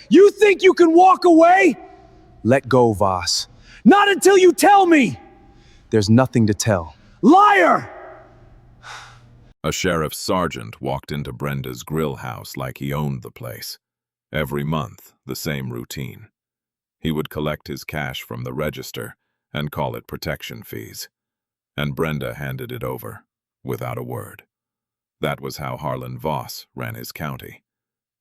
You think you can walk away? Let go, Voss. Not until you tell me! There's nothing to tell. Liar! A sheriff's sergeant walked into Brenda's grill house like he owned the place. Every month, the same routine. He would collect his cash from the register and call it protection fees. And Brenda handed it over, without a word. That was how Harlan Voss ran his county.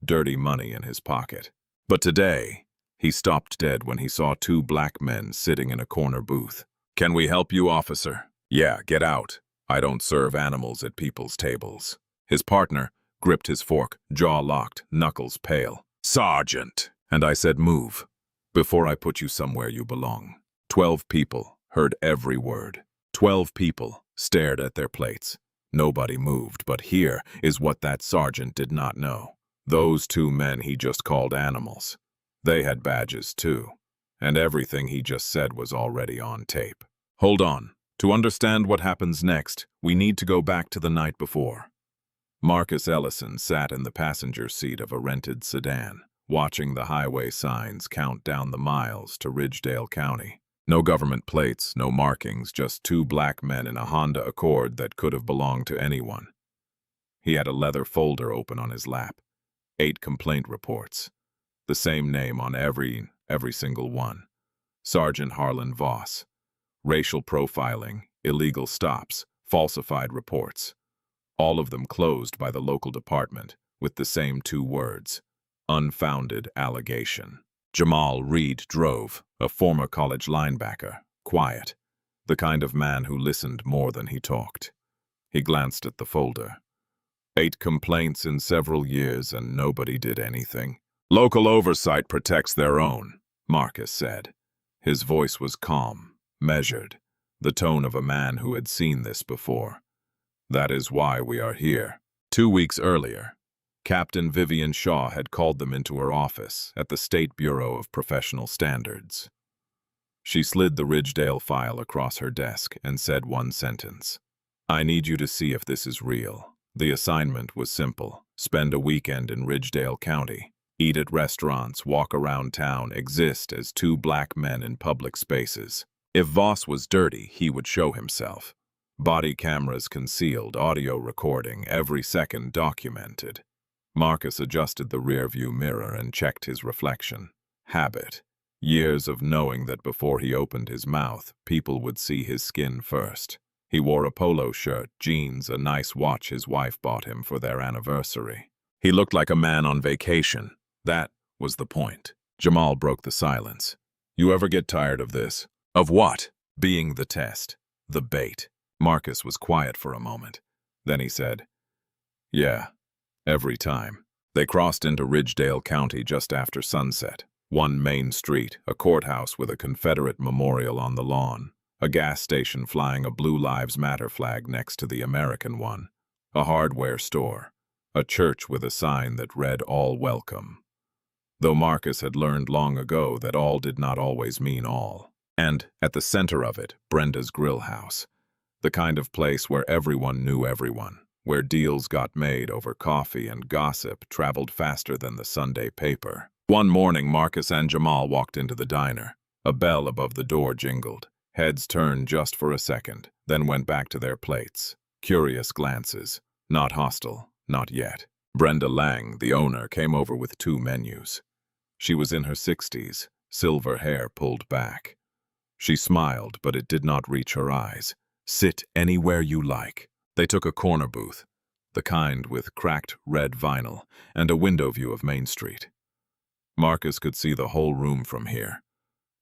Dirty money in his pocket. But today, he stopped dead when he saw two black men sitting in a corner booth. "Can we help you, officer?" "Yeah, get out. I don't serve animals at people's tables." His partner gripped his fork, jaw locked, knuckles pale. "Sergeant!" And I said, "Move, before I put you somewhere you belong." 12 people heard every word. 12 people stared at their plates. Nobody moved, but here is what that sergeant did not know. Those two men he just called animals. They had badges too, and everything he just said was already on tape. Hold on. To understand what happens next, we need to go back to the night before. Marcus Ellison sat in the passenger seat of a rented sedan, watching the highway signs count down the miles to Ridgedale County. No government plates, no markings, just two black men in a Honda Accord that could have belonged to anyone. He had a leather folder open on his lap. 8 complaint reports. The same name on every single one. Sergeant Harlan Voss. Racial profiling, illegal stops, falsified reports. All of them closed by the local department with the same 2 words. Unfounded allegation. Jamal Reed drove, a former college linebacker, quiet, the kind of man who listened more than he talked. He glanced at the folder. 8 complaints in several years and nobody did anything. Local oversight protects their own, Marcus said. His voice was calm, measured, the tone of a man who had seen this before. That is why we are here. 2 weeks earlier, Captain Vivian Shaw had called them into her office at the State Bureau of Professional Standards. She slid the Ridgedale file across her desk and said one sentence. "I need you to see if this is real." The assignment was simple. Spend a weekend in Ridgedale County. Eat at restaurants, walk around town, exist as 2 black men in public spaces. If Voss was dirty, he would show himself. Body cameras concealed, audio recording, every second documented. Marcus adjusted the rearview mirror and checked his reflection. Habit. Years of knowing that before he opened his mouth, people would see his skin first. He wore a polo shirt, jeans, a nice watch his wife bought him for their anniversary. He looked like a man on vacation. That was the point. Jamal broke the silence. "You ever get tired of this?" "Of what?" "Being the test. The bait." Marcus was quiet for a moment. Then he said, "Yeah, every time." They crossed into Ridgedale County just after sunset. One main street, a courthouse with a Confederate memorial on the lawn, a gas station flying a Blue Lives Matter flag next to the American one, a hardware store, a church with a sign that read "All Welcome." Though Marcus had learned long ago that all did not always mean all. And, at the center of it, Brenda's grill house. The kind of place where everyone knew everyone, where deals got made over coffee and gossip traveled faster than the Sunday paper. One morning, Marcus and Jamal walked into the diner. A bell above the door jingled. Heads turned just for a second, then went back to their plates. Curious glances. Not hostile, not yet. Brenda Lang, the owner, came over with 2 menus. She was in her 60s, silver hair pulled back. She smiled, but it did not reach her eyes. "Sit anywhere you like." They took a corner booth, the kind with cracked red vinyl and a window view of Main Street. Marcus could see the whole room from here.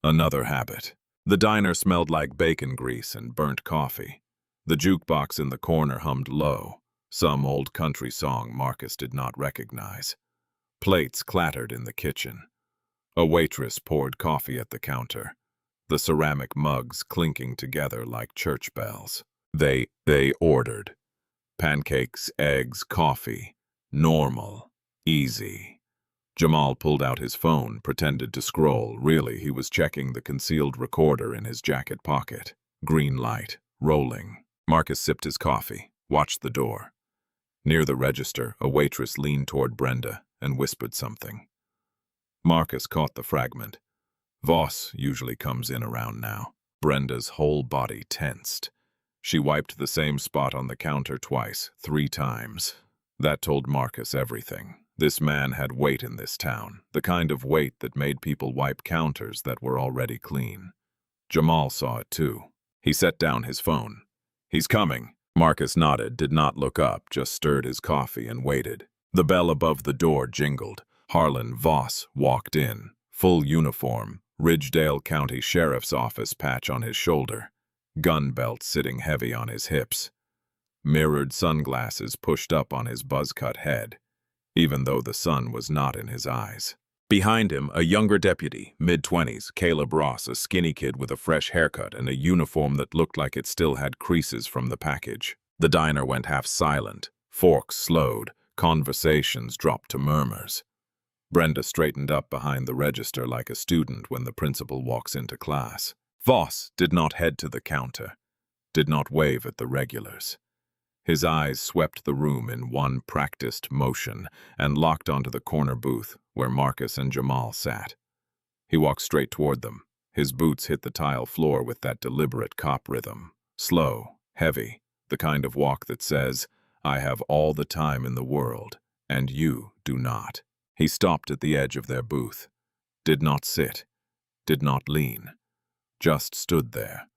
Another habit. The diner smelled like bacon grease and burnt coffee. The jukebox in the corner hummed low, some old country song Marcus did not recognize. Plates clattered in the kitchen. A waitress poured coffee at the counter, the ceramic mugs clinking together like church bells. They ordered. Pancakes, eggs, coffee. Normal. Easy. Jamal pulled out his phone, pretended to scroll. Really, he was checking the concealed recorder in his jacket pocket. Green light. Rolling. Marcus sipped his coffee, watched the door. Near the register, a waitress leaned toward Brenda and whispered something. Marcus caught the fragment. Voss usually comes in around now. Brenda's whole body tensed. She wiped the same spot on the counter twice, 3 times. That told Marcus everything. This man had weight in this town, the kind of weight that made people wipe counters that were already clean. Jamal saw it too. He set down his phone. "He's coming." Marcus nodded, did not look up, just stirred his coffee and waited. The bell above the door jingled. Harlan Voss walked in, full uniform, Ridgedale County Sheriff's Office patch on his shoulder, gun belt sitting heavy on his hips, mirrored sunglasses pushed up on his buzz-cut head, even though the sun was not in his eyes. Behind him, a younger deputy, mid-20s, Caleb Ross, a skinny kid with a fresh haircut and a uniform that looked like it still had creases from the package. The diner went half silent, forks slowed, conversations dropped to murmurs. Brenda straightened up behind the register like a student when the principal walks into class. Voss did not head to the counter, did not wave at the regulars. His eyes swept the room in one practiced motion and locked onto the corner booth where Marcus and Jamal sat. He walked straight toward them. His boots hit the tile floor with that deliberate cop rhythm. Slow, heavy, the kind of walk that says, "I have all the time in the world, and you do not." He stopped at the edge of their booth, did not sit, did not lean, just stood there,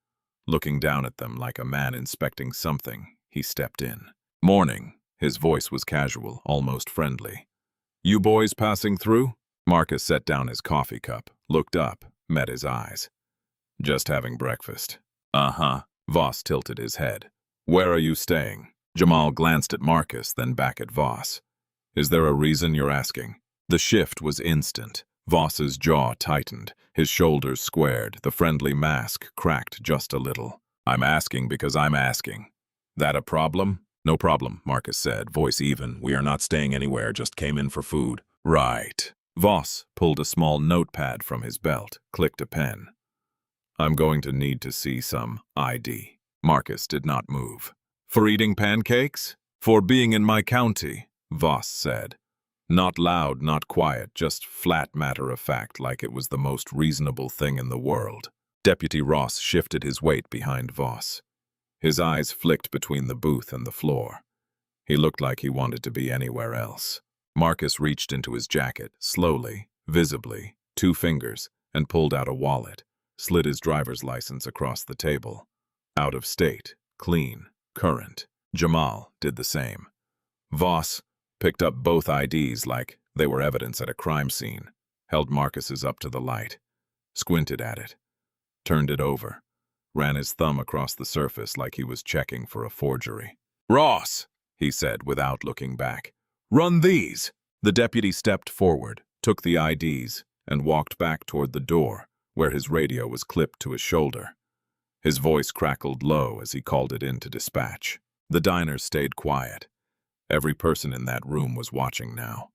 looking down at them like a man inspecting something. He stepped in. "Morning." His voice was casual, almost friendly. "You boys passing through?" Marcus set down his coffee cup, looked up, met his eyes. "Just having breakfast." "Uh-huh." Voss tilted his head. "Where are you staying?" Jamal glanced at Marcus, then back at Voss. "Is there a reason you're asking?" The shift was instant. Voss's jaw tightened, his shoulders squared, the friendly mask cracked just a little. "I'm asking because I'm asking." "That a problem?" "No problem," Marcus said, voice even. "We are not staying anywhere, just came in for food." "Right." Voss pulled a small notepad from his belt, clicked a pen. "I'm going to need to see some ID." Marcus did not move. "For eating pancakes?" "For being in my county," Voss said. Not loud, not quiet, just flat matter-of-fact, like it was the most reasonable thing in the world. Deputy Ross shifted his weight behind Voss. His eyes flicked between the booth and the floor. He looked like he wanted to be anywhere else. Marcus reached into his jacket, slowly, visibly, 2 fingers, and pulled out a wallet, slid his driver's license across the table. Out of state, clean, current. Jamal did the same. Voss picked up both IDs like they were evidence at a crime scene, held Marcus's up to the light, squinted at it, turned it over, ran his thumb across the surface like he was checking for a forgery. "Ross," he said without looking back, "run these." The deputy stepped forward, took the IDs, and walked back toward the door, where his radio was clipped to his shoulder. His voice crackled low as he called it in to dispatch. The diner stayed quiet. Every person in that room was watching now.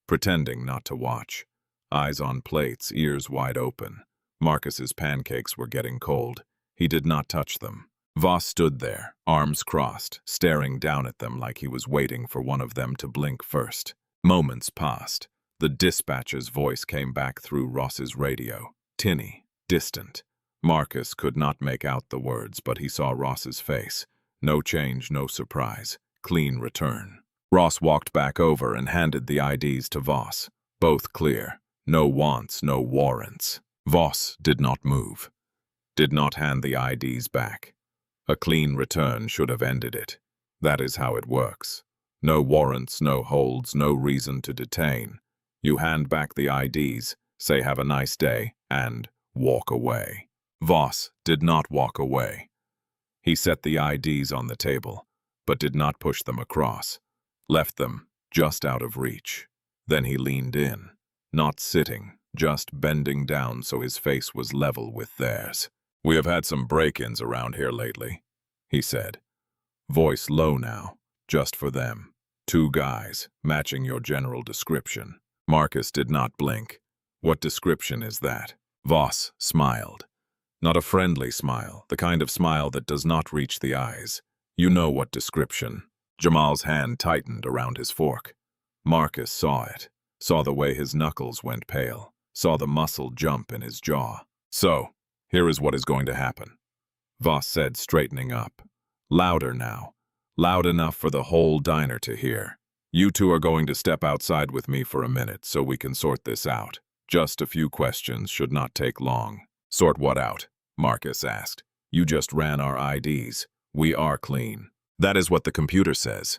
Pretending not to watch. Eyes on plates, ears wide open. Marcus's pancakes were getting cold. He did not touch them. Voss stood there, arms crossed, staring down at them like he was waiting for one of them to blink first. Moments passed. The dispatcher's voice came back through Ross's radio. Tinny, distant. Marcus could not make out the words, but he saw Ross's face. No change, no surprise. Clean return. Ross walked back over and handed the IDs to Voss. Both clear. No wants, no warrants. Voss did not move. Did not hand the IDs back. A clean return should have ended it. That is how it works. No warrants, no holds, no reason to detain. You hand back the IDs, say have a nice day, and walk away. Voss did not walk away. He set the IDs on the table, but did not push them across. Left them just out of reach. Then he leaned in, not sitting, just bending down so his face was level with theirs. "We have had some break-ins around here lately," he said. Voice low now, just for them. 2 guys, matching your general description. Marcus did not blink. "What description is that?" Voss smiled. Not a friendly smile, the kind of smile that does not reach the eyes. "You know what description." Jamal's hand tightened around his fork. Marcus saw it. saw the way his knuckles went pale, saw the muscle jump in his jaw. "So, here is what is going to happen," Voss said, straightening up. Louder now, loud enough for the whole diner to hear. "You two are going to step outside with me for a minute so we can sort this out. Just a few questions, should not take long." "Sort what out?" Marcus asked. "You just ran our IDs. We are clean." "That is what the computer says."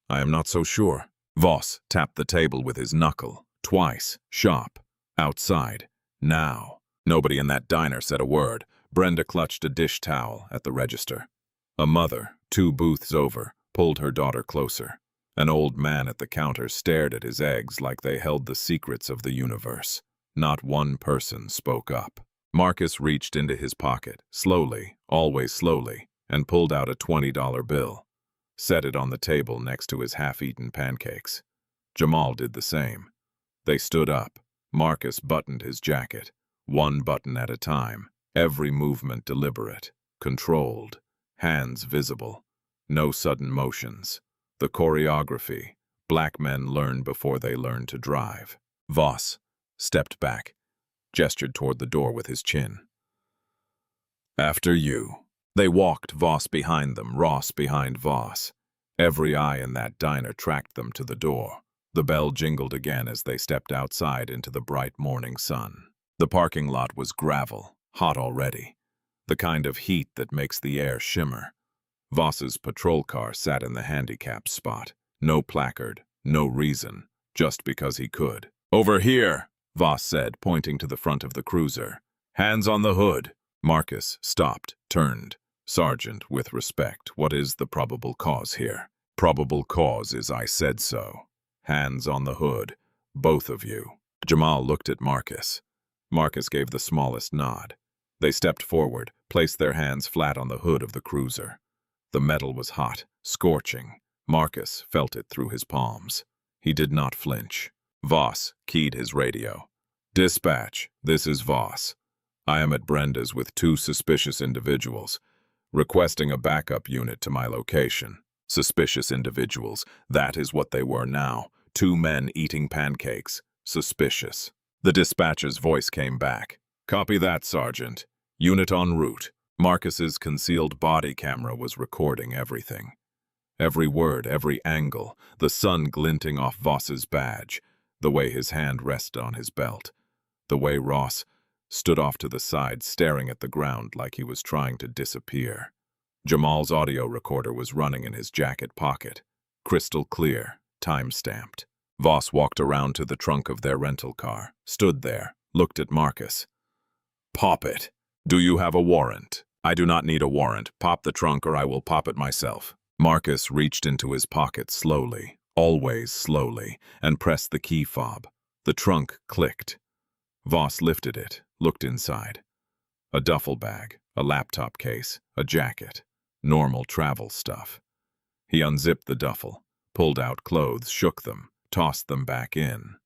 "I am not so sure." Voss tapped the table with his knuckle. Twice. Shop. Outside. Now. Nobody in that diner said a word. Brenda clutched a dish towel at the register. A mother, 2 booths over, pulled her daughter closer. An old man at the counter stared at his eggs like they held the secrets of the universe. Not one person spoke up. Marcus reached into his pocket, slowly, always slowly, and pulled out a $20 bill. Set it on the table next to his half-eaten pancakes. Jamal did the same. They stood up. Marcus buttoned his jacket, 1 button at a time, every movement deliberate, controlled, hands visible, no sudden motions. The choreography black men learn before they learn to drive. Voss stepped back, gestured toward the door with his chin. "After you." They walked, Voss behind them, Ross behind Voss. Every eye in that diner tracked them to the door. The bell jingled again as they stepped outside into the bright morning sun. The parking lot was gravel, hot already, the kind of heat that makes the air shimmer. Voss's patrol car sat in the handicap spot. No placard, no reason, just because he could. "Over here," Voss said, pointing to the front of the cruiser. "Hands on the hood." Marcus stopped, turned. "Sergeant, with respect, what is the probable cause here?" "Probable cause is I said so. Hands on the hood, both of you." Jamal looked at Marcus. Marcus gave the smallest nod. They stepped forward, placed their hands flat on the hood of the cruiser. The metal was hot, scorching. Marcus felt it through his palms. He did not flinch. Voss keyed his radio. "Dispatch, this is Voss. I am at Brenda's with 2 suspicious individuals, requesting a backup unit to my location." Suspicious individuals, that is what they were now. 2 men eating pancakes. Suspicious. The dispatcher's voice came back. "Copy that, Sergeant. Unit en route." Marcus's concealed body camera was recording everything. Every word, every angle, the sun glinting off Voss's badge, the way his hand rested on his belt, the way Ross stood off to the side staring at the ground like he was trying to disappear. Jamal's audio recorder was running in his jacket pocket, crystal clear, time-stamped. Voss walked around to the trunk of their rental car, stood there, looked at Marcus. "Pop it. Do you have a warrant?" "I do not need a warrant. Pop the trunk or I will pop it myself." Marcus reached into his pocket slowly, always slowly, and pressed the key fob. The trunk clicked. Voss lifted it, looked inside. A duffel bag, a laptop case, a jacket. Normal travel stuff. He unzipped the duffel, pulled out clothes, shook them, tossed them back in.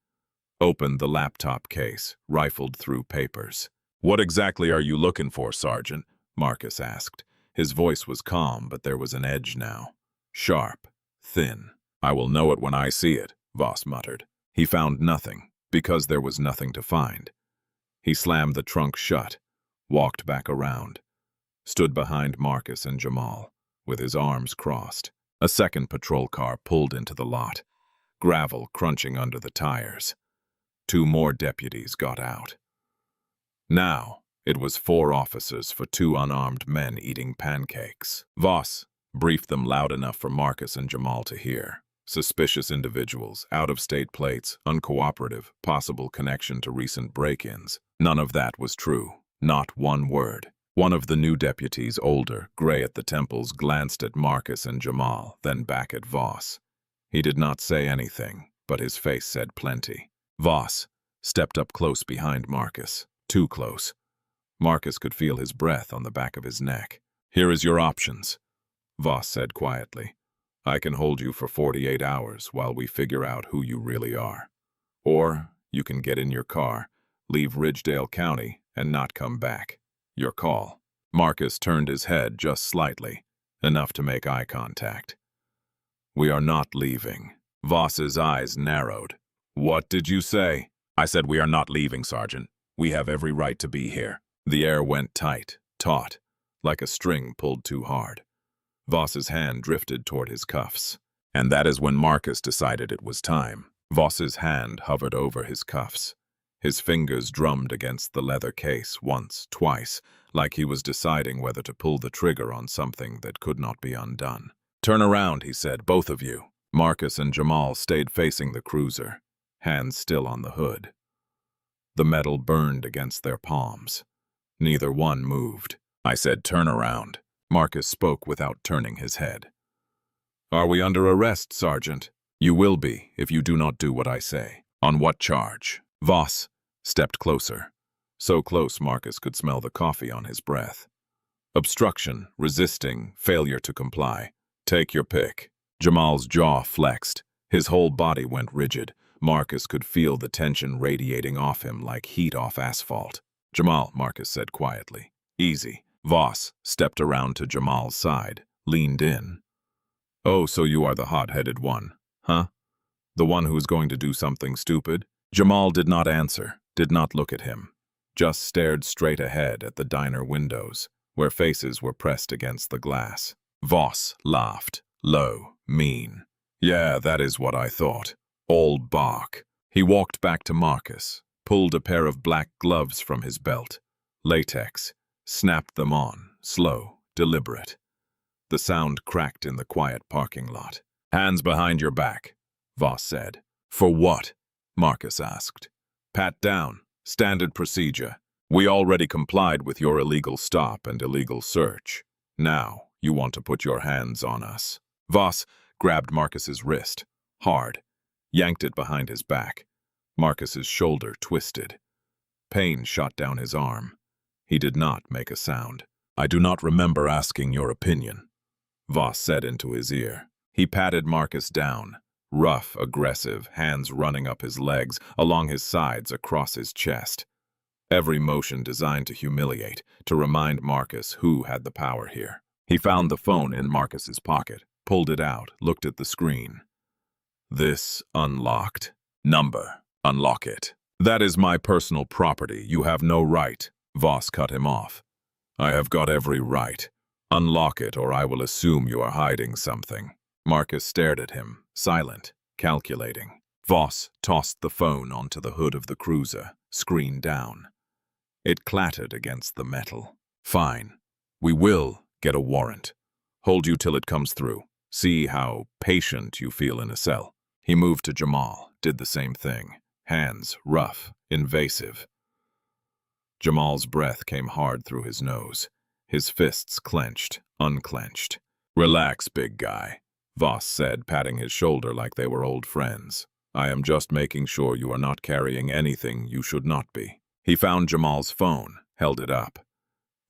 Opened the laptop case, rifled through papers. "What exactly are you looking for, Sergeant?" Marcus asked. His voice was calm, but there was an edge now. Sharp, thin. "I will know it when I see it," Voss muttered. He found nothing, because there was nothing to find. He slammed the trunk shut, walked back around, stood behind Marcus and Jamal, with his arms crossed. A second patrol car pulled into the lot, gravel crunching under the tires. 2 more deputies got out. Now, it was 4 officers for 2 unarmed men eating pancakes. Voss briefed them loud enough for Marcus and Jamal to hear. Suspicious individuals, out-of-state plates, uncooperative, possible connection to recent break-ins. None of that was true. Not one word. One of the new deputies, older, gray at the temples, glanced at Marcus and Jamal, then back at Voss. He did not say anything, but his face said plenty. Voss stepped up close behind Marcus, too close. Marcus could feel his breath on the back of his neck. "Here is your options," Voss said quietly. "I can hold you for 48 hours while we figure out who you really are. Or you can get in your car, leave Ridgedale County, and not come back. Your call." Marcus turned his head just slightly, enough to make eye contact. "We are not leaving." Voss's eyes narrowed. What did you say? I said we are not leaving, Sergeant. We have every right to be here. The air went tight, taut, like a string pulled too hard. Voss's hand drifted toward his cuffs. And that is when Marcus decided it was time. Voss's hand hovered over his cuffs. His fingers drummed against the leather case once, twice, like he was deciding whether to pull the trigger on something that could not be undone. Turn around, he said, both of you. Marcus and Jamal stayed facing the cruiser, hands still on the hood. The metal burned against their palms. Neither one moved. I said, turn around. Marcus spoke without turning his head. Are we under arrest, Sergeant? You will be if you do not do what I say. On what charge? Voss stepped closer. So close Marcus could smell the coffee on his breath. Obstruction, resisting, failure to comply. Take your pick. Jamal's jaw flexed. His whole body went rigid. Marcus could feel the tension radiating off him like heat off asphalt. Jamal, Marcus said quietly. Easy. Voss stepped around to Jamal's side, leaned in. Oh, so you are the hot-headed one, huh? The one who is going to do something stupid? Jamal did not answer, did not look at him, just stared straight ahead at the diner windows, where faces were pressed against the glass. Voss laughed, low, mean. Yeah, that is what I thought. Old bark. He walked back to Marcus, pulled a pair of black gloves from his belt. Latex. Snapped them on, slow, deliberate. The sound cracked in the quiet parking lot. Hands behind your back, Voss said. For what? Marcus asked. Pat down. Standard procedure. We already complied with your illegal stop and illegal search. Now, you want to put your hands on us. Voss grabbed Marcus's wrist, hard, yanked it behind his back. Marcus's shoulder twisted. Pain shot down his arm. He did not make a sound. I do not remember asking your opinion, Voss said into his ear. He patted Marcus down, rough, aggressive, hands running up his legs, along his sides, across his chest. Every motion designed to humiliate, to remind Marcus who had the power here. He found the phone in Marcus's pocket, pulled it out, looked at the screen. This unlocked. Number. Unlock it. That is my personal property. You have no right. Voss cut him off. I have got every right. Unlock it, or I will assume you are hiding something. Marcus stared at him, silent, calculating. Voss tossed the phone onto the hood of the cruiser, screen down. It clattered against the metal. Fine. We will get a warrant. Hold you till it comes through. See how patient you feel in a cell. He moved to Jamal, did the same thing. Hands rough, invasive. Jamal's breath came hard through his nose. His fists clenched, unclenched. Relax, big guy, Voss said, patting his shoulder like they were old friends. I am just making sure you are not carrying anything you should not be. He found Jamal's phone, held it up.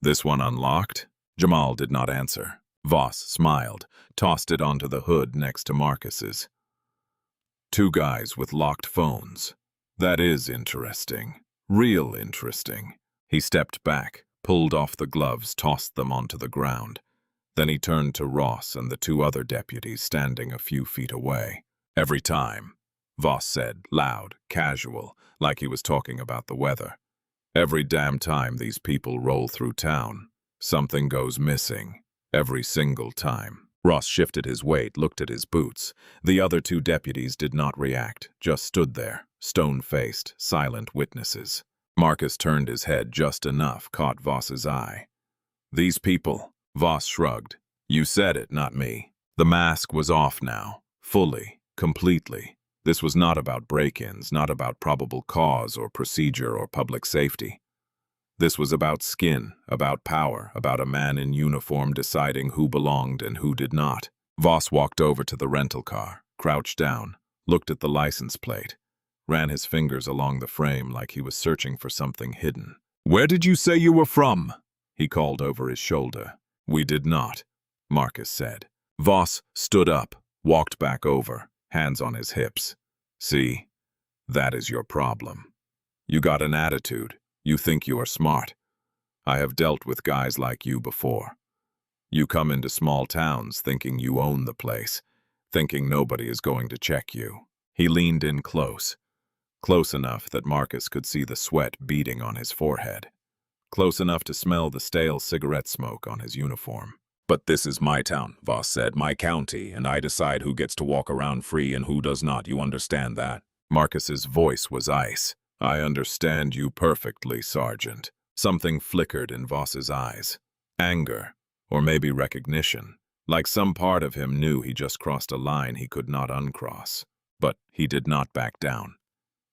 This one unlocked? Jamal did not answer. Voss smiled, tossed it onto the hood next to Marcus's. Two guys with locked phones. That is interesting. Real interesting. He stepped back, pulled off the gloves, tossed them onto the ground. Then he turned to Ross and the two other deputies standing a few feet away. Every time, Voss said, loud, casual, like he was talking about the weather. Every damn time these people roll through town, something goes missing. Every single time. Ross shifted his weight, looked at his boots. The other two deputies did not react, just stood there, stone-faced, silent witnesses. Marcus turned his head just enough, caught Voss's eye. These people, Voss shrugged. You said it, not me. The mask was off now, fully, completely. This was not about break-ins, not about probable cause or procedure or public safety. This was about skin, about power, about a man in uniform deciding who belonged and who did not. Voss walked over to the rental car, crouched down, looked at the license plate, ran his fingers along the frame like he was searching for something hidden. Where did you say you were from? He called over his shoulder. We did not, Marcus said. Voss stood up, walked back over, hands on his hips. See, that is your problem. You got an attitude. You think you are smart. I have dealt with guys like you before. You come into small towns thinking you own the place, thinking nobody is going to check you. He leaned in close. close enough that Marcus could see the sweat beading on his forehead, close enough to smell the stale cigarette smoke on his uniform. "But this is my town," Voss said, "my county, and I decide who gets to walk around free and who does not. You understand that?" Marcus's voice was ice. "I understand you perfectly, Sergeant." Something flickered in Voss's eyes. Anger, or maybe recognition. Like some part of him knew he just crossed a line he could not uncross. But he did not back down.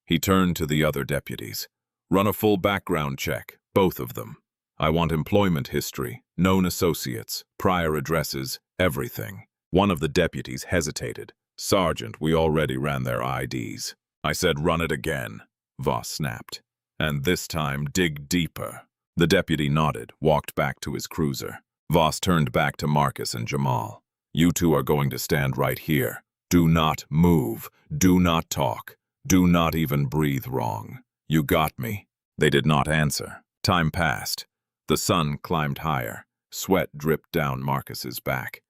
He turned to the other deputies. "Run a full background check, both of them. I want employment history, known associates, prior addresses, everything." One of the deputies hesitated. "Sergeant, we already ran their IDs." "I said run it again," Voss snapped. "And this time dig deeper." The deputy nodded, walked back to his cruiser. Voss turned back to Marcus and Jamal. "You two are going to stand right here. Do not move. Do not talk. Do not even breathe wrong. You got me?" They did not answer. Time passed. The sun climbed higher. Sweat dripped down Marcus's back.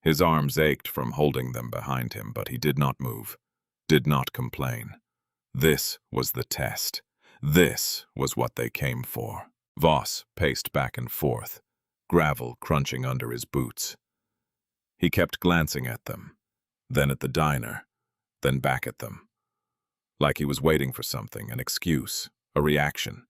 His arms ached from holding them behind him, but he did not move, did not complain. This was the test. This was what they came for. Voss paced back and forth, gravel crunching under his boots. He kept glancing at them, then at the diner, then back at them. Like he was waiting for something, an excuse, a reaction,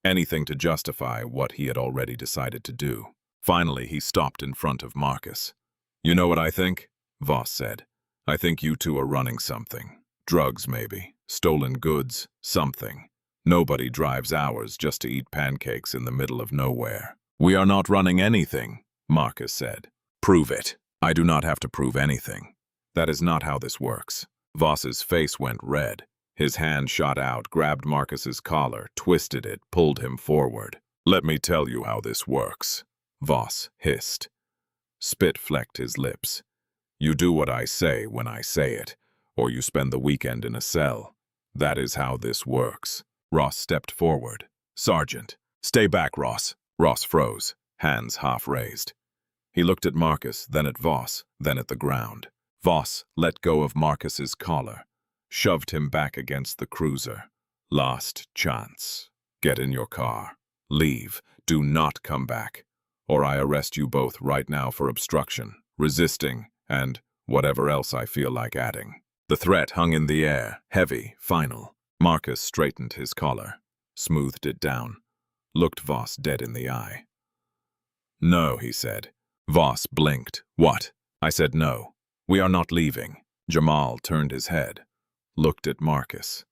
anything to justify what he had already decided to do. Finally, he stopped in front of Marcus. "You know what I think?" Voss said. "I think you two are running something. Drugs, maybe. Stolen goods. Something. Nobody drives hours just to eat pancakes in the middle of nowhere." "We are not running anything," Marcus said. "Prove it." "I do not have to prove anything. That is not how this works." Voss's face went red. His hand shot out, grabbed Marcus's collar, twisted it, pulled him forward. "Let me tell you how this works," Voss hissed. Spit flecked his lips. "You do what I say when I say it, or you spend the weekend in a cell. That is how this works." Ross stepped forward. "Sergeant." "Stay back, Ross." Ross froze, hands half raised. He looked at Marcus, then at Voss, then at the ground. Voss let go of Marcus's collar, shoved him back against the cruiser. "Last chance. Get in your car. Leave. Do not come back, or I arrest you both right now for obstruction, resisting, and whatever else I feel like adding." The threat hung in the air, heavy, final. Marcus straightened his collar, smoothed it down, looked Voss dead in the eye. "No," he said. Voss blinked. "What?" I said no. "We are not leaving." Jamal turned his head, looked at Marcus,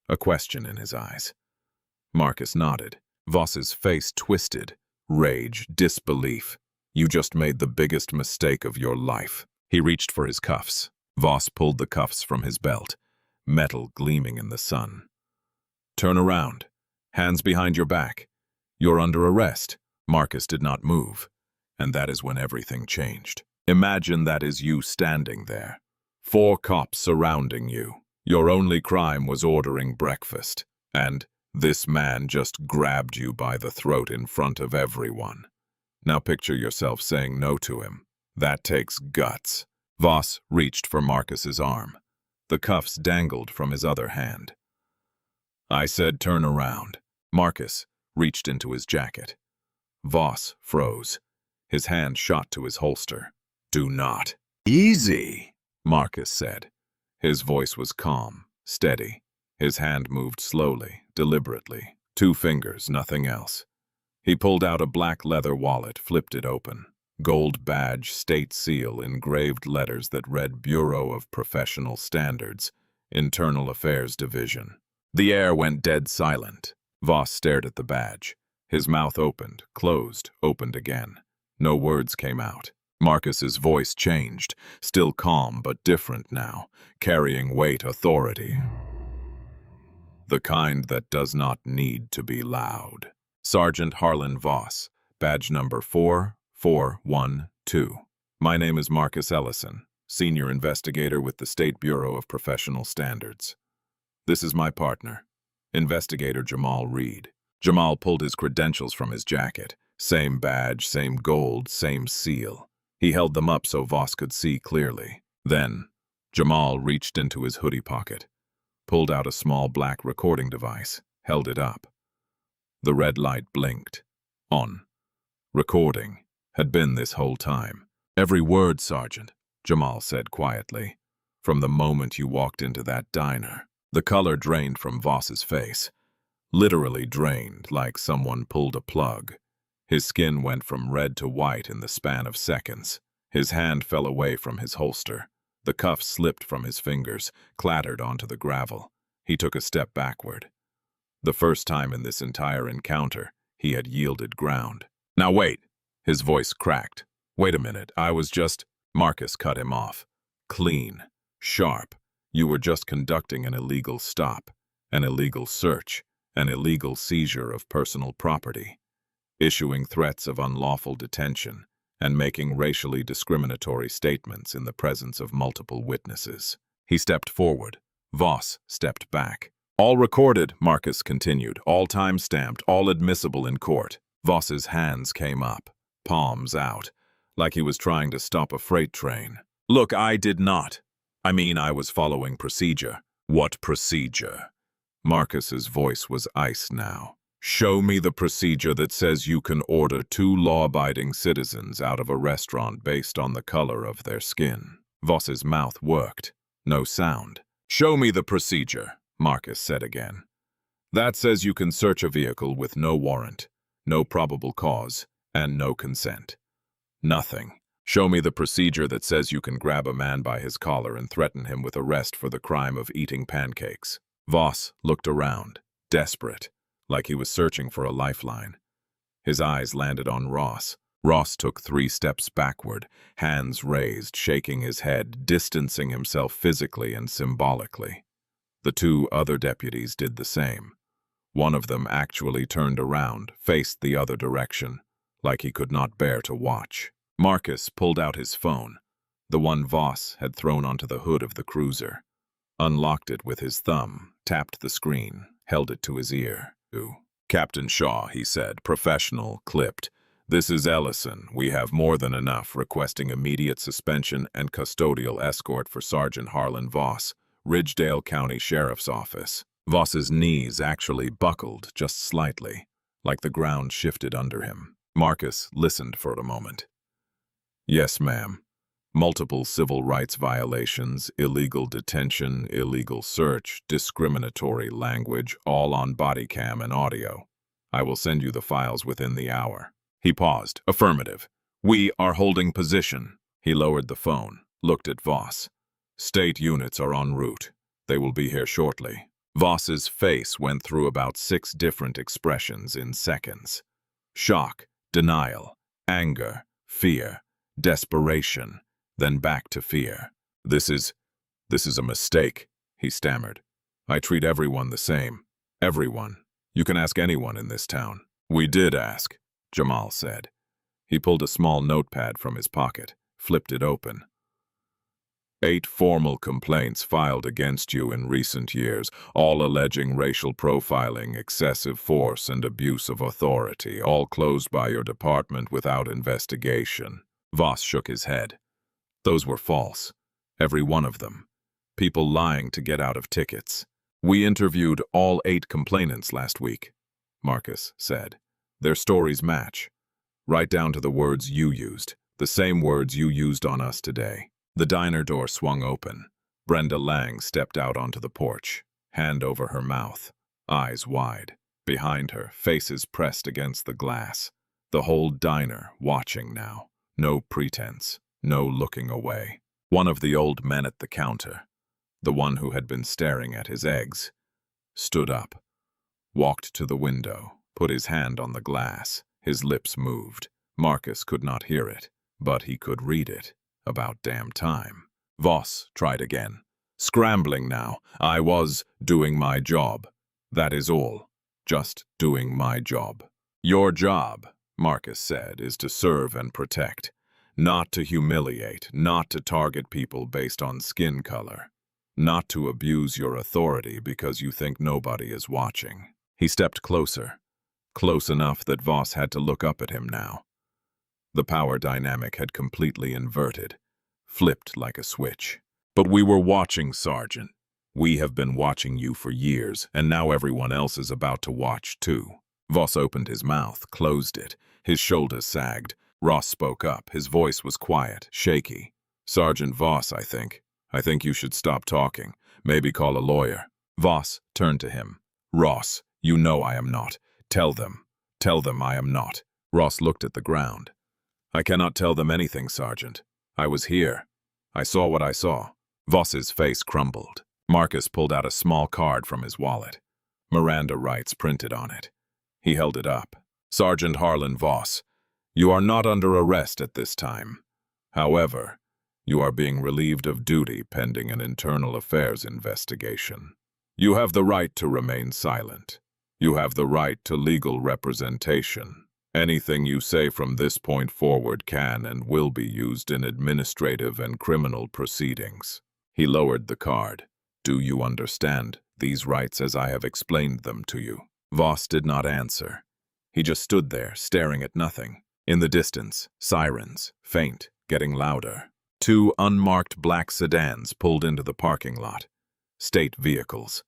a question in his eyes. Marcus nodded. Voss's face twisted, rage, disbelief. "You just made the biggest mistake of your life." He reached for his cuffs. Voss pulled the cuffs from his belt, metal gleaming in the sun. "Turn around. Hands behind your back. You're under arrest." Marcus did not move, and that is when everything changed. Imagine that is you standing there. 4 cops surrounding you. Your only crime was ordering breakfast, and this man just grabbed you by the throat in front of everyone. Now picture yourself saying no to him. That takes guts. Voss reached for Marcus's arm. The cuffs dangled from his other hand. I said turn around. Marcus reached into his jacket. Voss froze. His hand shot to his holster. "Do not." "Easy," Marcus said. His voice was calm, steady. His hand moved slowly, deliberately. 2 fingers, nothing else. He pulled out a black leather wallet, flipped it open. Gold badge, state seal, engraved letters that read Bureau of Professional Standards, Internal Affairs Division. The air went dead silent. Voss stared at the badge. His mouth opened, closed, opened again. No words came out. Marcus's voice changed, still calm but different now, carrying weight, authority. The kind that does not need to be loud. Sergeant Harlan Voss, badge number 4412. My name is Marcus Ellison, senior investigator with the State Bureau of Professional Standards. This is my partner, Investigator Jamal Reed. Jamal pulled his credentials from his jacket. Same badge, same gold, same seal. He held them up so Voss could see clearly. Then, Jamal reached into his hoodie pocket, pulled out a small black recording device, held it up. The red light blinked. On. Recording. Had been this whole time. "Every word, Sergeant," Jamal said quietly. "From the moment you walked into that diner." The color drained from Voss's face. Literally drained, like someone pulled a plug. His skin went from red to white in the span of seconds. His hand fell away from his holster. The cuff slipped from his fingers, clattered onto the gravel. He took a step backward. The first time in this entire encounter, he had yielded ground. "Now wait!" His voice cracked. "Wait a minute, I was just—" Marcus cut him off. Clean. Sharp. "You were just conducting an illegal stop, an illegal search, an illegal seizure of personal property, issuing threats of unlawful detention, and making racially discriminatory statements in the presence of multiple witnesses." He stepped forward. Voss stepped back. "All recorded," Marcus continued, "all time-stamped, all admissible in court." Voss's hands came up, palms out, like he was trying to stop a freight train. "Look, I did not. I was following procedure." "What procedure?" Marcus's voice was ice now. "Show me the procedure that says you can order 2 law-abiding citizens out of a restaurant based on the color of their skin." Voss's mouth worked. No sound. "Show me the procedure," Marcus said again. "That says you can search a vehicle with no warrant, no probable cause, and no consent. Nothing. Show me the procedure that says you can grab a man by his collar and threaten him with arrest for the crime of eating pancakes." Voss looked around, desperate, like he was searching for a lifeline. His eyes landed on Ross. Ross took 3 steps backward, hands raised, shaking his head, distancing himself physically and symbolically. The 2 other deputies did the same. One of them actually turned around, faced the other direction, like he could not bear to watch. Marcus pulled out his phone, the one Voss had thrown onto the hood of the cruiser, unlocked it with his thumb, tapped the screen, held it to his ear. "Captain Shaw," he said, professional, clipped. "This is Ellison. We have more than enough, requesting immediate suspension and custodial escort for Sergeant Harlan Voss, Ridgedale County Sheriff's Office." Voss's knees actually buckled just slightly, like the ground shifted under him. Marcus listened for a moment. "Yes, ma'am. Multiple civil rights violations, illegal detention, illegal search, discriminatory language, all on body cam and audio. I will send you the files within the hour." He paused. "Affirmative. We are holding position." He lowered the phone, looked at Voss. "State units are en route. They will be here shortly." Voss's face went through about 6 different expressions in seconds. Shock, denial, anger, fear, desperation, then back to fear. This is a mistake," he stammered. "I treat everyone the same. Everyone. You can ask anyone in this town." "We did ask," Jamal said. He pulled a small notepad from his pocket, flipped it open. 8 formal complaints filed against you in recent years, all alleging racial profiling, excessive force, and abuse of authority, all closed by your department without investigation." Voss shook his head. "Those were false. Every one of them. People lying to get out of tickets. We interviewed all 8 complainants last week," Marcus said. "Their stories match. Right down to the words you used, the same words you used on us today." The diner door swung open. Brenda Lang stepped out onto the porch, hand over her mouth, eyes wide. Behind her, faces pressed against the glass. The whole diner watching now. No pretense, no looking away. One of the old men at the counter, the one who had been staring at his eggs, stood up, walked to the window, put his hand on the glass. His lips moved. Marcus could not hear it, but he could read it. About damn time. Voss tried again. "Scrambling now. I was doing my job. That is all. Just doing my job." "Your job," Marcus said, "is to serve and protect. Not to humiliate, not to target people based on skin color. Not to abuse your authority because you think nobody is watching." He stepped closer. Close enough that Voss had to look up at him now. The power dynamic had completely inverted, flipped like a switch. "But we were watching, Sergeant. We have been watching you for years, and now everyone else is about to watch too. Voss opened his mouth, closed it. His shoulders sagged. Ross spoke up. His voice was quiet, shaky. Sergeant Voss, I think. I think you should stop talking. Maybe call a lawyer. Voss turned to him. Ross, you know I am not. Tell them. Tell them I am not. Ross looked at the ground. I cannot tell them anything, Sergeant. I was here. I saw what I saw. Voss's face crumbled. Marcus pulled out a small card from his wallet. Miranda rights printed on it. He held it up. Sergeant Harlan Voss, you are not under arrest at this time. However, you are being relieved of duty pending an internal affairs investigation. You have the right to remain silent. You have the right to legal representation. Anything you say from this point forward can and will be used in administrative and criminal proceedings. He lowered the card. Do you understand these rights as I have explained them to you? Voss did not answer. He just stood there, staring at nothing. In the distance, sirens, faint, getting louder. 2 unmarked black sedans pulled into the parking lot. State vehicles.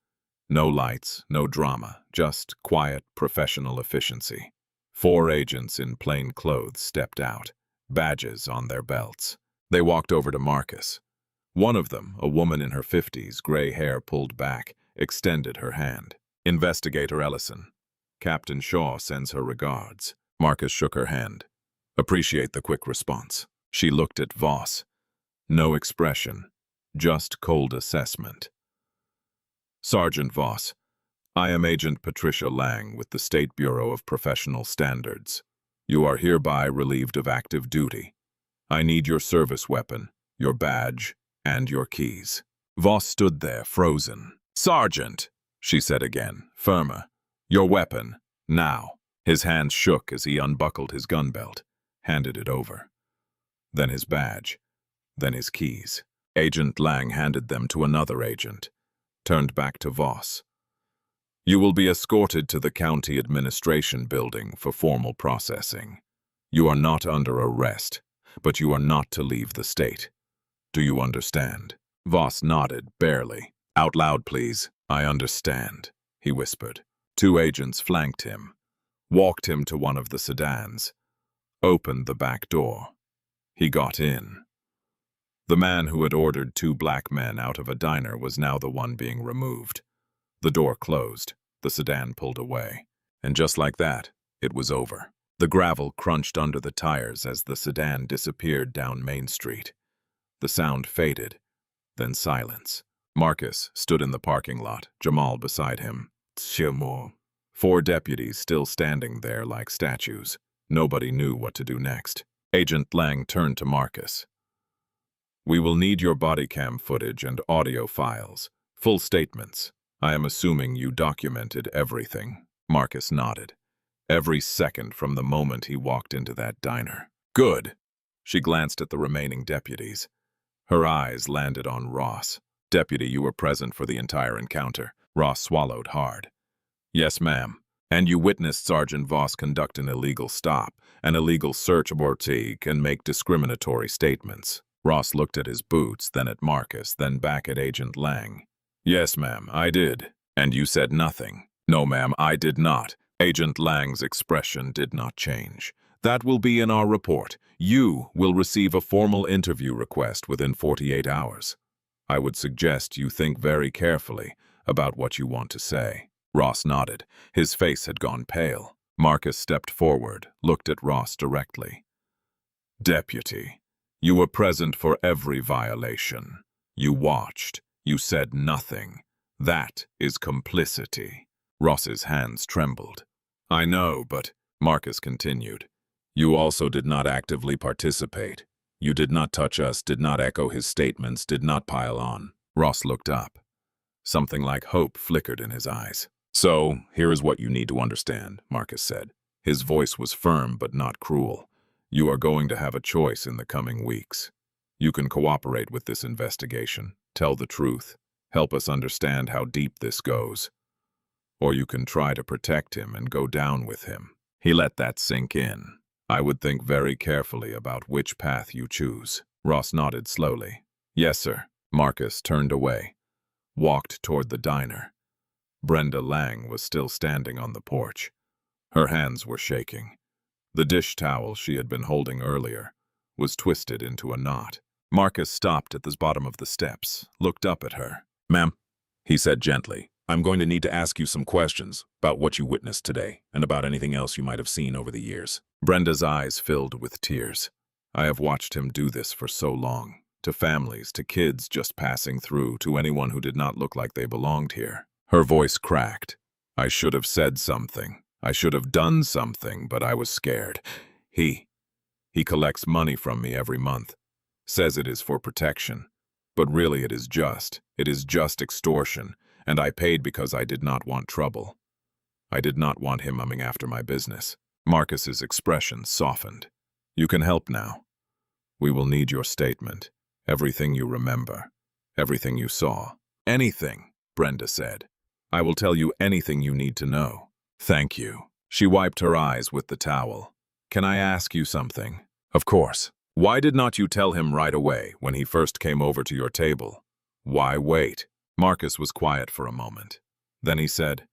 No lights, no drama, just quiet, professional efficiency. 4 agents in plain clothes stepped out, badges on their belts. They walked over to Marcus. One of them, a woman in her 50s, gray hair pulled back, extended her hand. Investigator Ellison. Captain Shaw sends her regards. Marcus shook her hand. Appreciate the quick response. She looked at Voss. No expression, just cold assessment. Sergeant Voss, I am Agent Patricia Lang with the State Bureau of Professional Standards. You are hereby relieved of active duty. I need your service weapon, your badge, and your keys. Voss stood there, frozen. Sergeant, she said again, firmer. Your weapon, now. His hands shook as he unbuckled his gun belt, handed it over. Then his badge, then his keys. Agent Lang handed them to another agent, turned back to Voss. You will be escorted to the county administration building for formal processing. You are not under arrest, but you are not to leave the state. Do you understand? Voss nodded, barely. Out loud, please. I understand, he whispered. 2 agents flanked him, walked him to one of the sedans, opened the back door. He got in. The man who had ordered 2 black men out of a diner was now the one being removed. The door closed, the sedan pulled away, and just like that, it was over. The gravel crunched under the tires as the sedan disappeared down Main Street. The sound faded, then silence. Marcus stood in the parking lot, Jamal beside him. 4 deputies still standing there like statues. Nobody knew what to do next. Agent Lang turned to Marcus. We will need your body cam footage and audio files, full statements. I am assuming you documented everything. Marcus nodded. Every second from the moment he walked into that diner. Good. She glanced at the remaining deputies. Her eyes landed on Ross. Deputy, you were present for the entire encounter. Ross swallowed hard. Yes, ma'am. And you witnessed Sergeant Voss conduct an illegal stop, an illegal search abortique, and make discriminatory statements. Ross looked at his boots, then at Marcus, then back at Agent Lang. Yes, ma'am, I did. And you said nothing. No, ma'am, I did not. Agent Lang's expression did not change. That will be in our report. You will receive a formal interview request within 48 hours. I would suggest you think very carefully about what you want to say. Ross nodded. His face had gone pale. Marcus stepped forward, looked at Ross directly. Deputy, you were present for every violation. You watched. You said nothing. That is complicity. Ross's hands trembled. I know, but, Marcus continued, you also did not actively participate. You did not touch us, did not echo his statements, did not pile on. Ross looked up. Something like hope flickered in his eyes. So, here is what you need to understand, Marcus said. His voice was firm but not cruel. You are going to have a choice in the coming weeks. You can cooperate with this investigation, tell the truth, help us understand how deep this goes. Or you can try to protect him and go down with him. He let that sink in. I would think very carefully about which path you choose. Ross nodded slowly. Yes, sir. Marcus turned away. walked toward the diner. Brenda Lang was still standing on the porch. Her hands were shaking. The dish towel she had been holding earlier was twisted into a knot. Marcus stopped at the bottom of the steps, looked up at her. "Ma'am," he said gently, "I'm going to need to ask you some questions about what you witnessed today and about anything else you might have seen over the years." Brenda's eyes filled with tears. I have watched him do this for so long. To families, to kids just passing through, to anyone who did not look like they belonged here. Her voice cracked. "I should have said something. I should have done something, but I was scared. He collects money from me every month. Says it is for protection. But really it is just extortion, and I paid because I did not want trouble. I did not want him coming after my business." Marcus's expression softened. "You can help now. We will need your statement. Everything you remember. Everything you saw." "Anything," Brenda said. "I will tell you anything you need to know." "Thank you." She wiped her eyes with the towel. "Can I ask you something?" "Of course." "Why did not you tell him right away when he first came over to your table? Why wait?" Marcus was quiet for a moment. Then he said,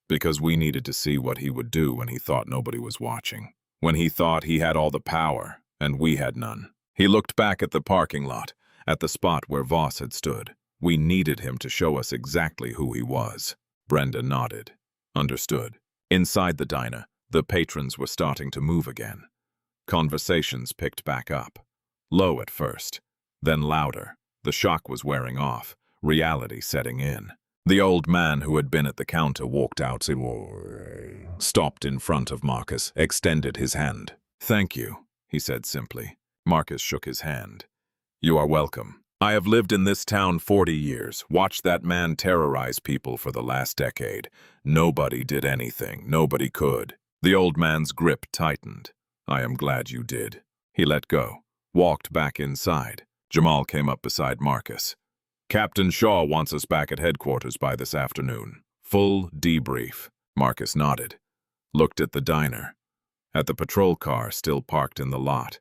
"Because we needed to see what he would do when he thought nobody was watching. When he thought he had all the power, and we had none." He looked back at the parking lot, at the spot where Voss had stood. "We needed him to show us exactly who he was." Brenda nodded. "Understood." Inside the diner, the patrons were starting to move again. Conversations picked back up. Low at first, then louder. The shock was wearing off, reality setting in. The old man who had been at the counter walked out, stopped in front of Marcus, extended his hand. "Thank you," he said simply. Marcus shook his hand. "You are welcome. I have lived in this town 40 years, watched that man terrorize people for the last decade. Nobody did anything, nobody could." The old man's grip tightened. "I am glad you did." He let go, walked back inside. Jamal came up beside Marcus. "Captain Shaw wants us back at headquarters by this afternoon. Full debrief." Marcus nodded, looked at the diner, at the patrol car still parked in the lot,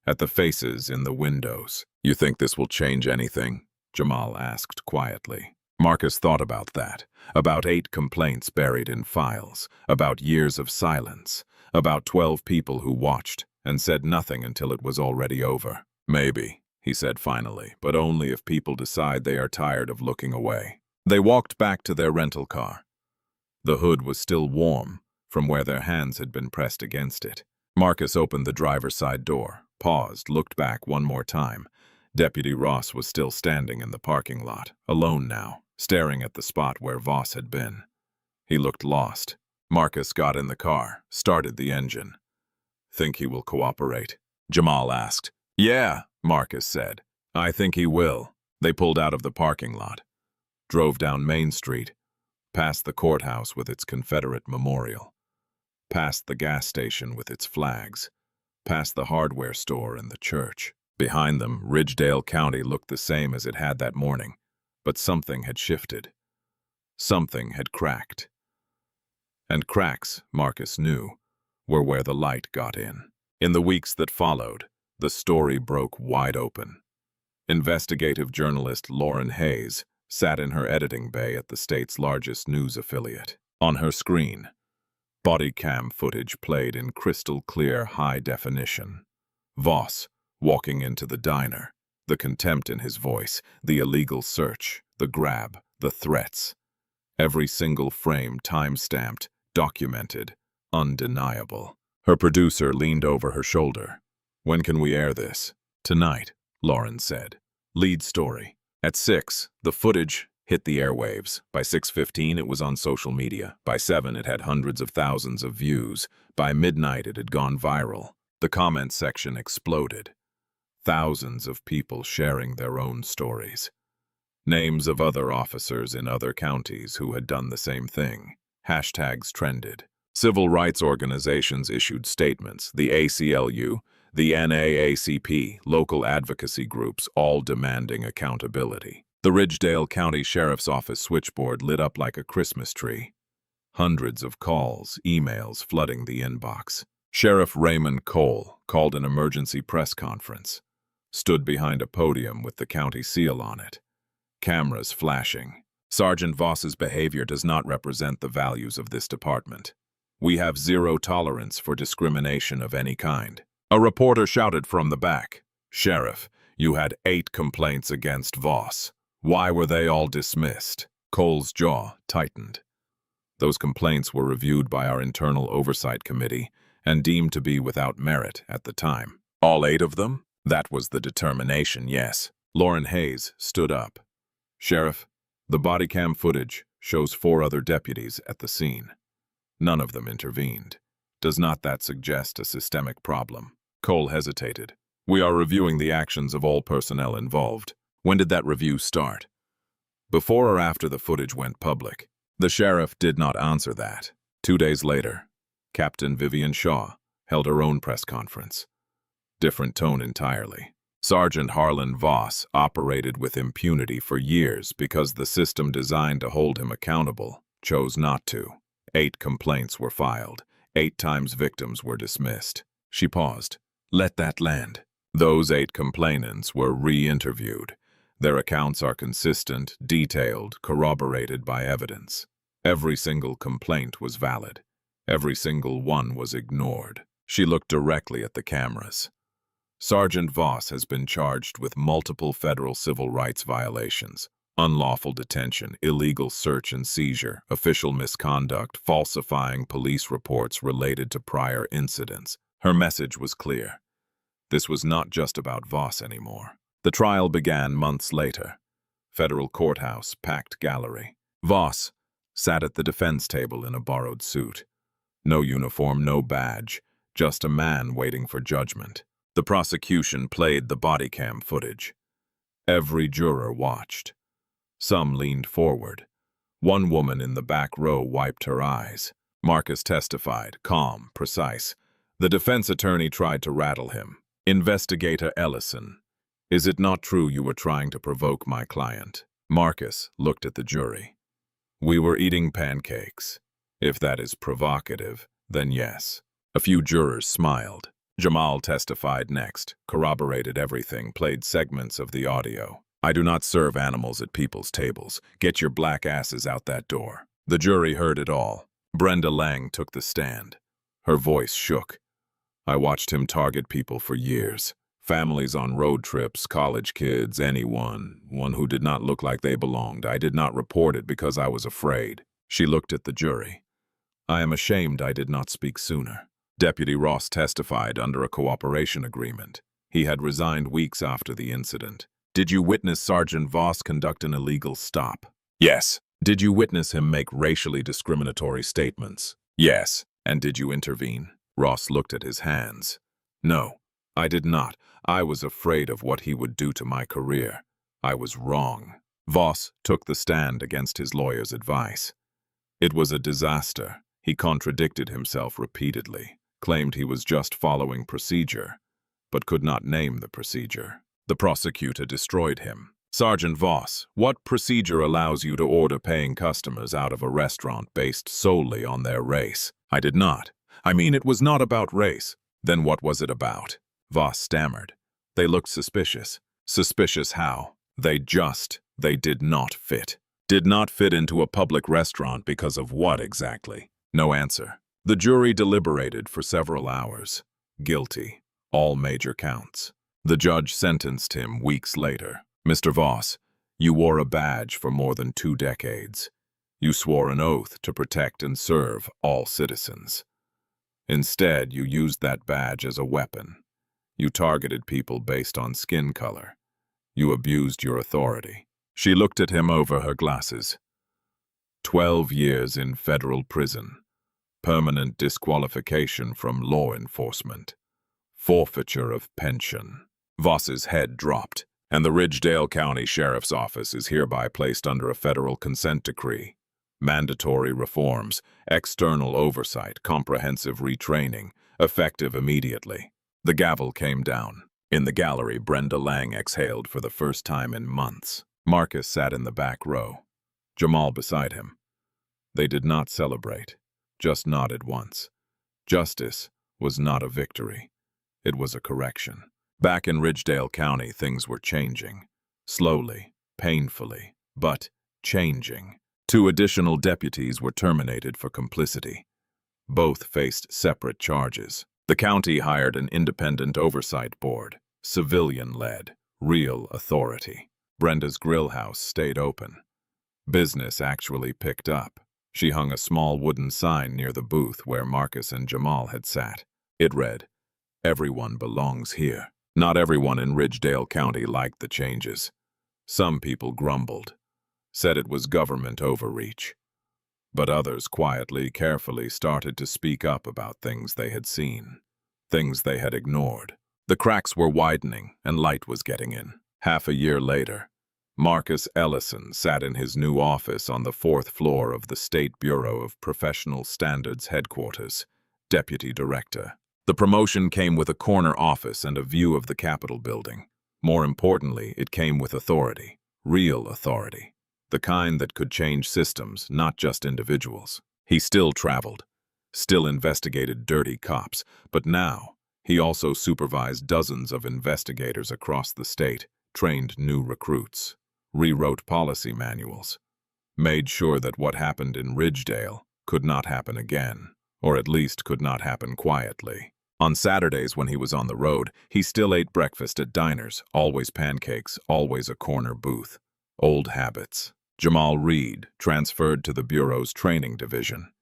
at the faces in the windows. "You think this will change anything?" Jamal asked quietly. Marcus thought about that, about 8 complaints buried in files, about years of silence, about 12 people who watched and said nothing until it was already over. "Maybe," he said finally, "but only if people decide they are tired of looking away." They walked back to their rental car. The hood was still warm from where their hands had been pressed against it. Marcus opened the driver's side door, paused, looked back one more time. Deputy Ross was still standing in the parking lot, alone now, staring at the spot where Voss had been. He looked lost. Marcus got in the car, started the engine. "Think he will cooperate?" Jamal asked. "Yeah," Marcus said. "I think he will." They pulled out of the parking lot, drove down Main Street, past the courthouse with its Confederate memorial, past the gas station with its flags, past the hardware store and the church. Behind them, Ridgedale County looked the same as it had that morning, but something had shifted. Something had cracked. And cracks, Marcus knew, were where the light got in. In the weeks that followed, the story broke wide open. Investigative journalist Lauren Hayes sat in her editing bay at the state's largest news affiliate. On her screen, body cam footage played in crystal clear high definition. Voss walking into the diner, the contempt in his voice, the illegal search, the grab, the threats. Every single frame time-stamped, documented, undeniable. Her producer leaned over her shoulder. "When can we air this?" "Tonight," Lauren said. Lead story. At 6, the footage hit the airwaves. By 6:15, it was on social media. By 7, it had hundreds of thousands of views. By midnight, it had gone viral. The comment section exploded. Thousands of people sharing their own stories. Names of other officers in other counties who had done the same thing. Hashtags trended. Civil rights organizations issued statements. The ACLU, the NAACP, local advocacy groups, all demanding accountability. The Ridgedale County Sheriff's Office switchboard lit up like a Christmas tree. Hundreds of calls, emails flooding the inbox. Sheriff Raymond Cole called an emergency press conference, stood behind a podium with the county seal on it. cameras flashing. Sergeant Voss's behavior does not represent the values of this department. We have zero tolerance for discrimination of any kind. A reporter shouted from the back, "Sheriff, you had 8 complaints against Voss. Why were they all dismissed?" Cole's jaw tightened. Those complaints were reviewed by our internal oversight committee and deemed to be without merit at the time. All 8 of them? That was the determination, yes. Lauren Hayes stood up. "Sheriff, the body cam footage shows 4 other deputies at the scene. None of them intervened. Does not that suggest a systemic problem?" Cole hesitated. "We are reviewing the actions of all personnel involved. When did that review start?" "Before or after the footage went public?" The sheriff did not answer that. 2 days later, Captain Vivian Shaw held her own press conference. Different tone entirely. Sergeant Harlan Voss operated with impunity for years because the system designed to hold him accountable chose not to. 8 complaints were filed. 8 times victims were dismissed. She paused. "Let that land." Those 8 complainants were re-interviewed. Their accounts are consistent, detailed, corroborated by evidence. Every single complaint was valid. Every single one was ignored. She looked directly at the cameras. Sergeant Voss has been charged with multiple federal civil rights violations: unlawful detention, illegal search and seizure, official misconduct, falsifying police reports related to prior incidents. Her message was clear. This was not just about Voss anymore. The trial began months later. Federal courthouse, packed gallery. Voss sat at the defense table in a borrowed suit. No uniform, no badge, just a man waiting for judgment. The prosecution played the body cam footage. Every juror watched. Some leaned forward. One woman in the back row wiped her eyes. Marcus testified, calm, precise. The defense attorney tried to rattle him. "Investigator Ellison, is it not true you were trying to provoke my client?" Marcus looked at the jury. "We were eating pancakes. If that is provocative, then yes." A few jurors smiled. Jamal testified next, corroborated everything, played segments of the audio. "I do not serve animals at people's tables. Get your black asses out that door." The jury heard it all. Brenda Lang took the stand. Her voice shook. "I watched him target people for years. Families on road trips, college kids, anyone, one who did not look like they belonged. I did not report it because I was afraid." She looked at the jury. "I am ashamed I did not speak sooner." Deputy Ross testified under a cooperation agreement. He had resigned weeks after the incident. "Did you witness Sergeant Voss conduct an illegal stop?" "Yes." "Did you witness him make racially discriminatory statements?" "Yes." "And did you intervene?" Ross looked at his hands. "No, I did not. I was afraid of what he would do to my career. I was wrong." Voss took the stand against his lawyer's advice. It was a disaster. He contradicted himself repeatedly, claimed he was just following procedure, but could not name the procedure. The prosecutor destroyed him. "Sergeant Voss, what procedure allows you to order paying customers out of a restaurant based solely on their race?" "I did not. I mean, it was not about race." "Then what was it about?" Voss stammered. They looked suspicious. "Suspicious how?" They did not fit. Did not fit into a public restaurant because of what exactly?" No answer. The jury deliberated for several hours. Guilty. All major counts. The judge sentenced him weeks later. "Mr. Voss, you wore a badge for more than 2 decades. You swore an oath to protect and serve all citizens. Instead, you used that badge as a weapon. You targeted people based on skin color. You abused your authority." She looked at him over her glasses. 12 years in federal prison. Permanent disqualification from law enforcement. Forfeiture of pension. Voss's head dropped, and the Ridgedale County Sheriff's Office is hereby placed under a federal consent decree. Mandatory reforms, external oversight, comprehensive retraining, effective immediately. The gavel came down. In the gallery, Brenda Lang exhaled for the first time in months. Marcus sat in the back row. Jamal beside him. They did not celebrate, just nodded once. Justice was not a victory. It was a correction. Back in Ridgedale County, things were changing. Slowly, painfully, but changing. 2 additional deputies were terminated for complicity. Both faced separate charges. The county hired an independent oversight board, civilian-led, real authority. Brenda's grill house stayed open. Business actually picked up. She hung a small wooden sign near the booth where Marcus and Jamal had sat. It read, "Everyone belongs here." Not everyone in Ridgedale County liked the changes. Some people grumbled, said it was government overreach. But others quietly, carefully started to speak up about things they had seen, things they had ignored. The cracks were widening and light was getting in. Half a year later, Marcus Ellison sat in his new office on the 4th floor of the State Bureau of Professional Standards headquarters, deputy director. The promotion came with a corner office and a view of the Capitol building. More importantly, it came with authority, real authority, the kind that could change systems, not just individuals. He still traveled, still investigated dirty cops, but now he also supervised dozens of investigators across the state, trained new recruits, rewrote policy manuals, made sure that what happened in Ridgedale could not happen again, or at least could not happen quietly. On Saturdays when he was on the road, he still ate breakfast at diners, always pancakes, always a corner booth. Old habits. Jamal Reed transferred to the Bureau's training division.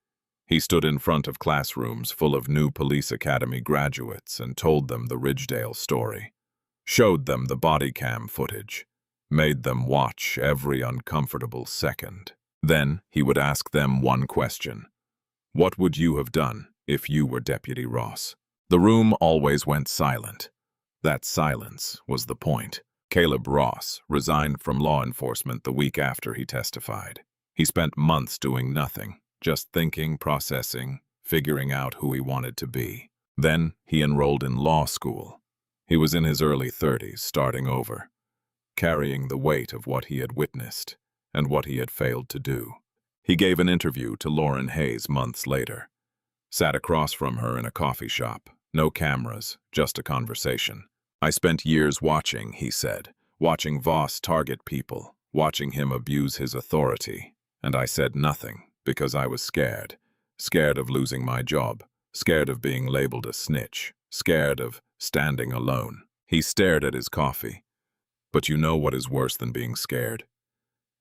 He stood in front of classrooms full of new police academy graduates and told them the Ridgedale story, showed them the body cam footage, made them watch every uncomfortable second. Then he would ask them one question. What would you have done if you were Deputy Ross? The room always went silent. That silence was the point. Caleb Ross resigned from law enforcement the week after he testified. He spent months doing nothing, just thinking, processing, figuring out who he wanted to be. Then he enrolled in law school. He was in his early 30s, starting over, carrying the weight of what he had witnessed and what he had failed to do. He gave an interview to Lauren Hayes months later. Sat across from her in a coffee shop. No cameras, just a conversation. I spent years watching, he said, watching Voss target people, watching him abuse his authority. And I said nothing because I was scared. Scared of losing my job. Scared of being labeled a snitch. Scared of standing alone. He stared at his coffee. But you know what is worse than being scared?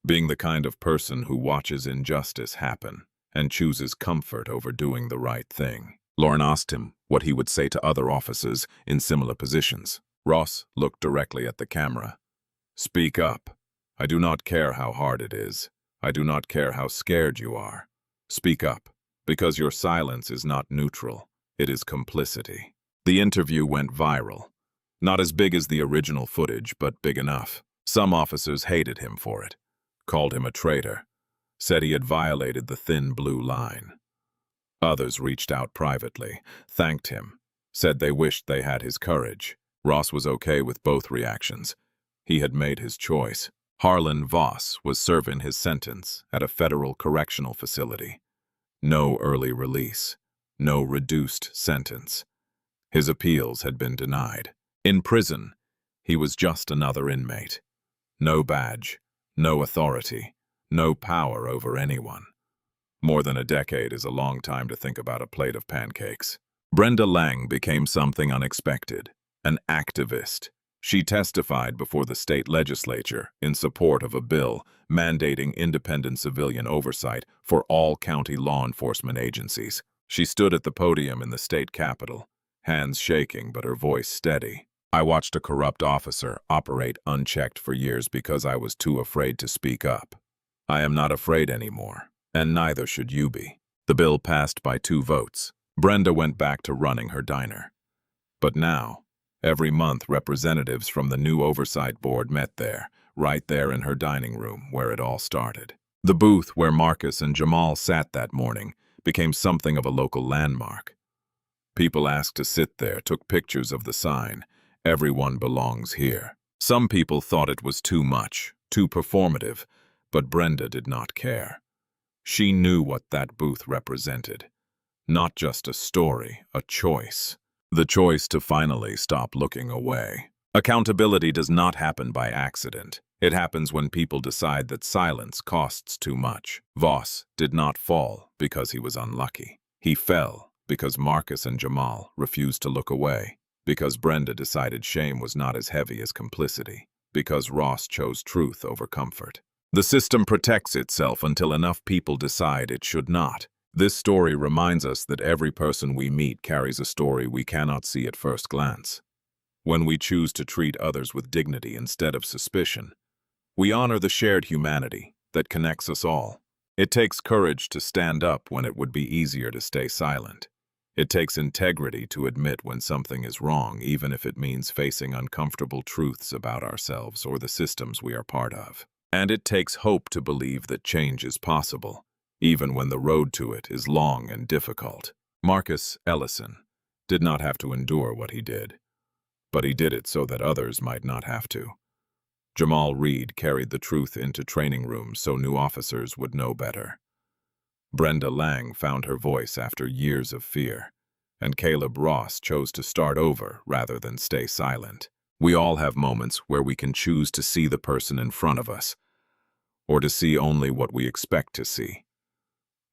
Being the kind of person who watches injustice happen and chooses comfort over doing the right thing. Lauren asked him what he would say to other officers in similar positions. Ross looked directly at the camera. Speak up. I do not care how hard it is. I do not care how scared you are. Speak up, because your silence is not neutral. It is complicity. The interview went viral. Not as big as the original footage, but big enough. Some officers hated him for it, called him a traitor, said he had violated the thin blue line. Others reached out privately, thanked him, said they wished they had his courage. Ross was okay with both reactions. He had made his choice. Harlan Voss was serving his sentence at a federal correctional facility. No early release, no reduced sentence. His appeals had been denied. In prison, he was just another inmate. No badge, no authority, no power over anyone. More than a decade is a long time to think about a plate of pancakes. Brenda Lang became something unexpected, an activist. She testified before the state legislature in support of a bill mandating independent civilian oversight for all county law enforcement agencies. She stood at the podium in the state capitol, hands shaking but her voice steady. I watched a corrupt officer operate unchecked for years because I was too afraid to speak up. I am not afraid anymore. And neither should you be. The bill passed by 2 votes. Brenda went back to running her diner. But now, every month representatives from the new oversight board met there, right there in her dining room where it all started. The booth where Marcus and Jamal sat that morning became something of a local landmark. People asked to sit there, took pictures of the sign, "Everyone belongs here." Some people thought it was too much, too performative, but Brenda did not care. She knew what that booth represented. Not just a story, a choice. The choice to finally stop looking away. Accountability does not happen by accident. It happens when people decide that silence costs too much. Voss did not fall because he was unlucky. He fell because Marcus and Jamal refused to look away, because Brenda decided shame was not as heavy as complicity, because Ross chose truth over comfort. The system protects itself until enough people decide it should not. This story reminds us that every person we meet carries a story we cannot see at first glance. When we choose to treat others with dignity instead of suspicion, we honor the shared humanity that connects us all. It takes courage to stand up when it would be easier to stay silent. It takes integrity to admit when something is wrong, even if it means facing uncomfortable truths about ourselves or the systems we are part of. And it takes hope to believe that change is possible, even when the road to it is long and difficult. Marcus Ellison did not have to endure what he did, but he did it so that others might not have to. Jamal Reed carried the truth into training rooms so new officers would know better. Brenda Lang found her voice after years of fear, and Caleb Ross chose to start over rather than stay silent. We all have moments where we can choose to see the person in front of us, or to see only what we expect to see.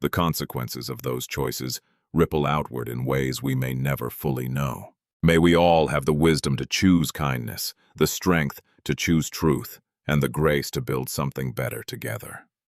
The consequences of those choices ripple outward in ways we may never fully know. May we all have the wisdom to choose kindness, the strength to choose truth, and the grace to build something better together.